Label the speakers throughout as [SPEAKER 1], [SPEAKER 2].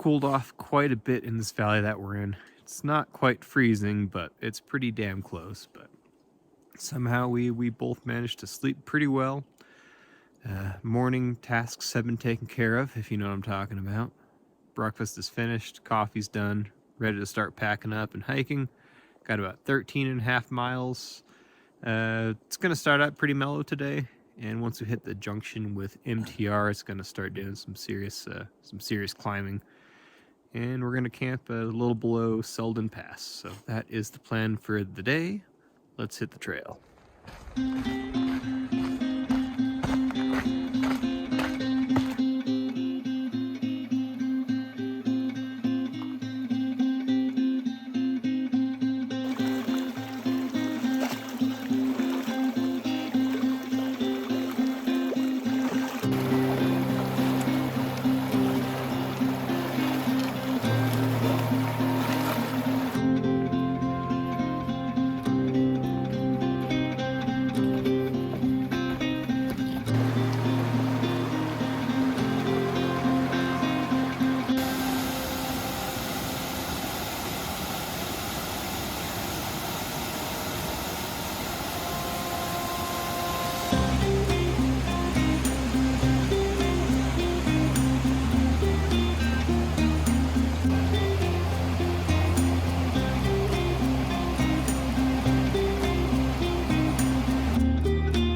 [SPEAKER 1] cooled off quite a bit in this valley that we're in. It's not quite freezing, but it's pretty damn close. But somehow we both managed to sleep pretty well. Morning tasks have been taken care of, if you know what I'm talking about. Breakfast is finished, coffee's done, ready to start packing up and hiking. Got about 13.5 miles. It's going to start out pretty mellow today, and once we hit the junction with MTR, it's going to start doing some serious climbing. And we're going to camp a little below Selden Pass. So that is the plan for the day. Let's hit the trail.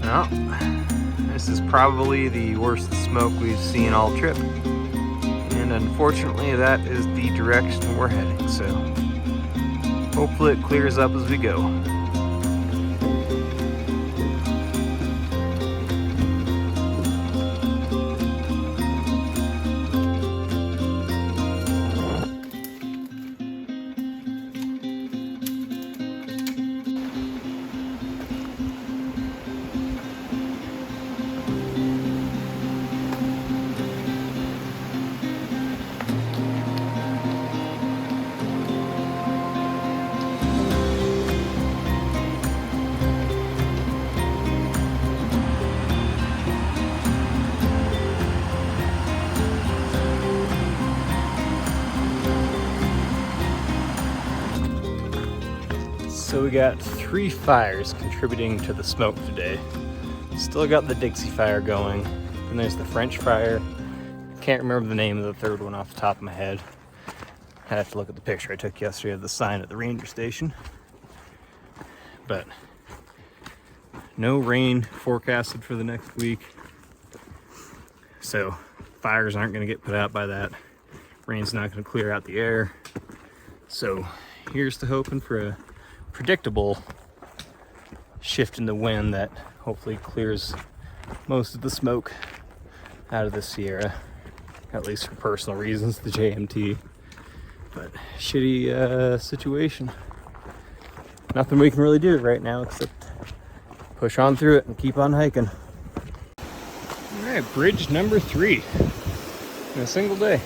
[SPEAKER 1] Well, this is probably the worst smoke we've seen all trip, and unfortunately that is the direction we're heading, so hopefully it clears up as we go. So we got 3 fires contributing to the smoke today. Still got the Dixie fire going, and there's the French fire. Can't remember the name of the third one off the top of my head. I have to look at the picture I took yesterday of the sign at the ranger station. But no rain forecasted for the next week, so fires aren't going to get put out by that. Rain's not going to clear out the air. So here's to hoping for a predictable shift in the wind that hopefully clears most of the smoke out of the Sierra, at least for personal reasons, the JMT. But shitty situation. Nothing we can really do right now except push on through it and keep on hiking. All right, bridge number 3 in a single day.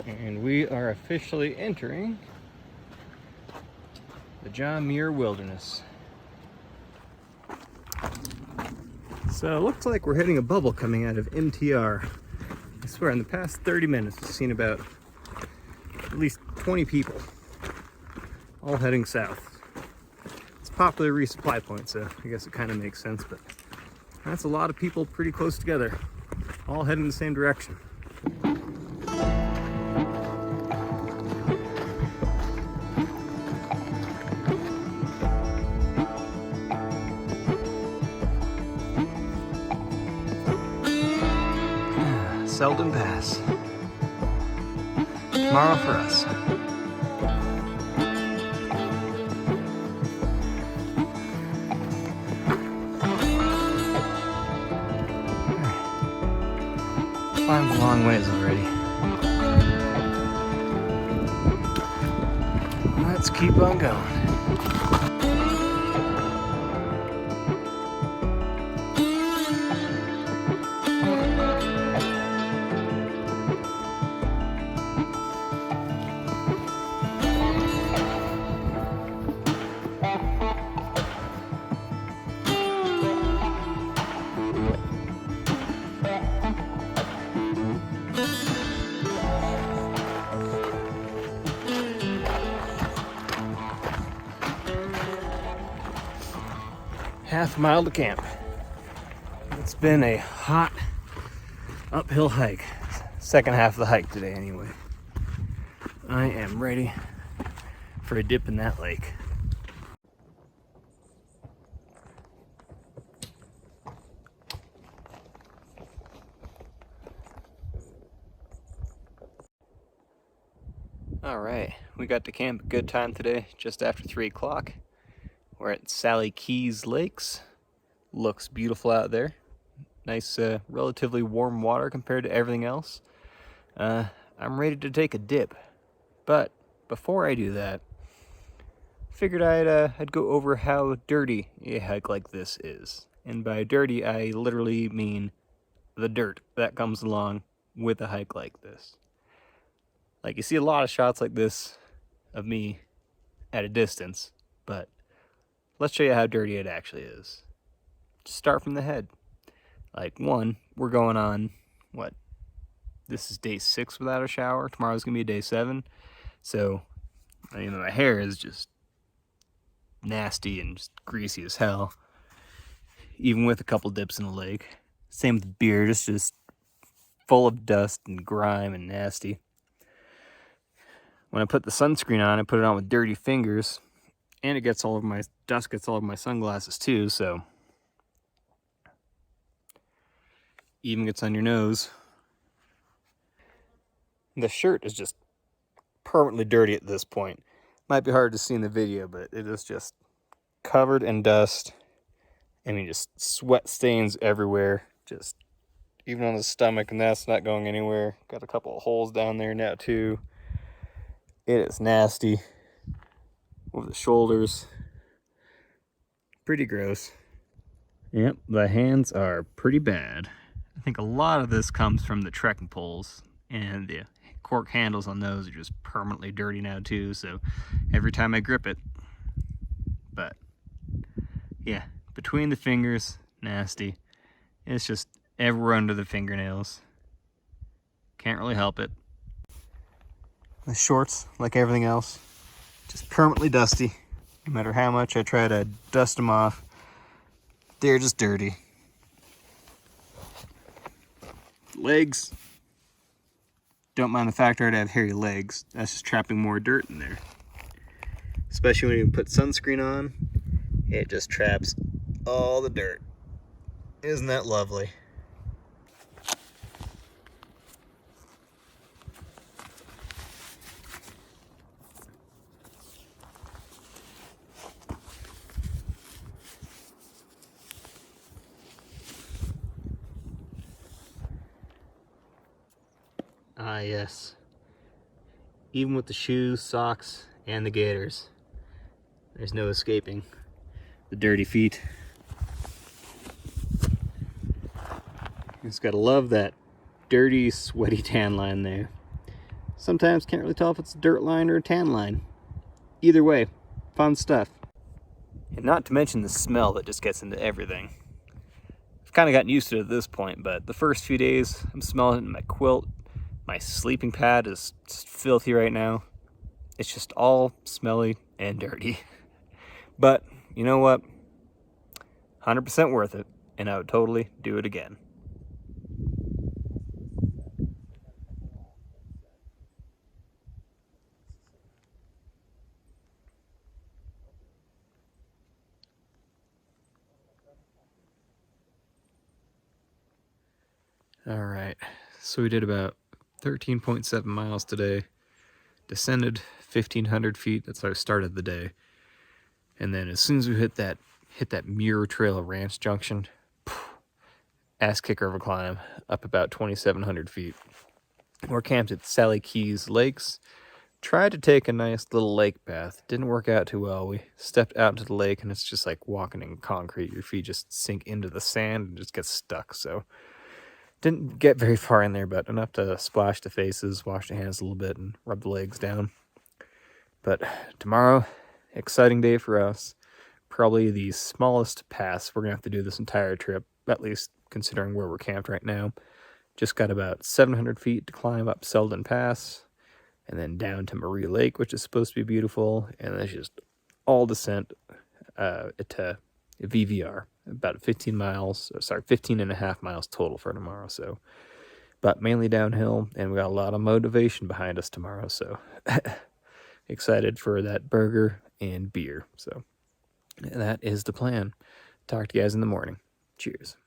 [SPEAKER 1] And we are officially entering the John Muir Wilderness. So it looks like we're hitting a bubble coming out of MTR. I swear, in the past 30 minutes, I've seen about at least 20 people all heading south. It's a popular resupply point, so I guess it kind of makes sense, but that's a lot of people pretty close together, all heading the same direction. Selden Pass. Tomorrow for us. Climbed a long ways already. Let's keep on going. half mile to camp. It's been a hot uphill hike. Second half of the hike today anyway. I am ready for a dip in that lake. All right, we got to camp a good time today, just after 3 o'clock. We're at Sallie Keyes Lakes. Looks beautiful out there. Nice, relatively warm water compared to everything else. I'm ready to take a dip, but before I do that, figured I'd go over how dirty a hike like this is. And by dirty, I literally mean the dirt that comes along with a hike like this. Like, you see a lot of shots like this of me at a distance, but let's show you how dirty it actually is. Just start from the head. Like, one, we're going on, what? This is day 6 without a shower. Tomorrow's gonna be day 7. So, I mean, my hair is just nasty and just greasy as hell, even with a couple dips in the lake. Same with the beard, it's just full of dust and grime and nasty. When I put the sunscreen on, I put it on with dirty fingers, and it gets all over my dust, gets all over my sunglasses too, so even gets on your nose. The shirt is just permanently dirty at this point. Might be hard to see in the video, but it is just covered in dust. I mean, just sweat stains everywhere, just even on the stomach, and that's not going anywhere. Got a couple of holes down there now too. It is nasty. Over the shoulders. Pretty gross. Yep, the hands are pretty bad. I think a lot of this comes from the trekking poles, and the cork handles on those are just permanently dirty now too, so every time I grip it. But yeah, between the fingers, nasty. It's just everywhere under the fingernails. Can't really help it. The shorts, like everything else, just permanently dusty. No matter how much I try to dust them off, they're just dirty. Legs, don't mind the fact I'd have hairy legs. That's just trapping more dirt in there. Especially when you put sunscreen on, it just traps all the dirt. Isn't that lovely? Ah, yes. Even with the shoes, socks, and the gaiters, there's no escaping the dirty feet. You just gotta love that dirty, sweaty tan line there. Sometimes can't really tell if it's a dirt line or a tan line. Either way, fun stuff. And not to mention the smell that just gets into everything. I've kind of gotten used to it at this point, but the first few days, I'm smelling it in my quilt. My sleeping pad is just filthy right now. It's just all smelly and dirty. But you know what? 100% worth it, and I would totally do it again. All right, so we did about 13.7 miles today, descended 1,500 feet. That's how I started the day. And then as soon as we hit that Muir Trail ranch junction, ass kicker of a climb up about 2,700 feet. We're camped at Sallie Keyes Lakes. Tried to take a nice little lake path. Didn't work out too well. We stepped out into the lake and it's just like walking in concrete. Your feet just sink into the sand and just get stuck. So didn't get very far in there, but enough to splash the faces, wash the hands a little bit, and rub the legs down. But tomorrow, exciting day for us. Probably the smallest pass we're going to have to do this entire trip, at least considering where we're camped right now. Just got about 700 feet to climb up Selden Pass, and then down to Marie Lake, which is supposed to be beautiful, and then it's just all descent to VVR.
[SPEAKER 2] about 15 and a half miles total for tomorrow. So, but mainly downhill, and we got a lot of motivation behind us tomorrow. So excited for that burger and beer. So that is the plan. Talk to you guys in the morning. Cheers.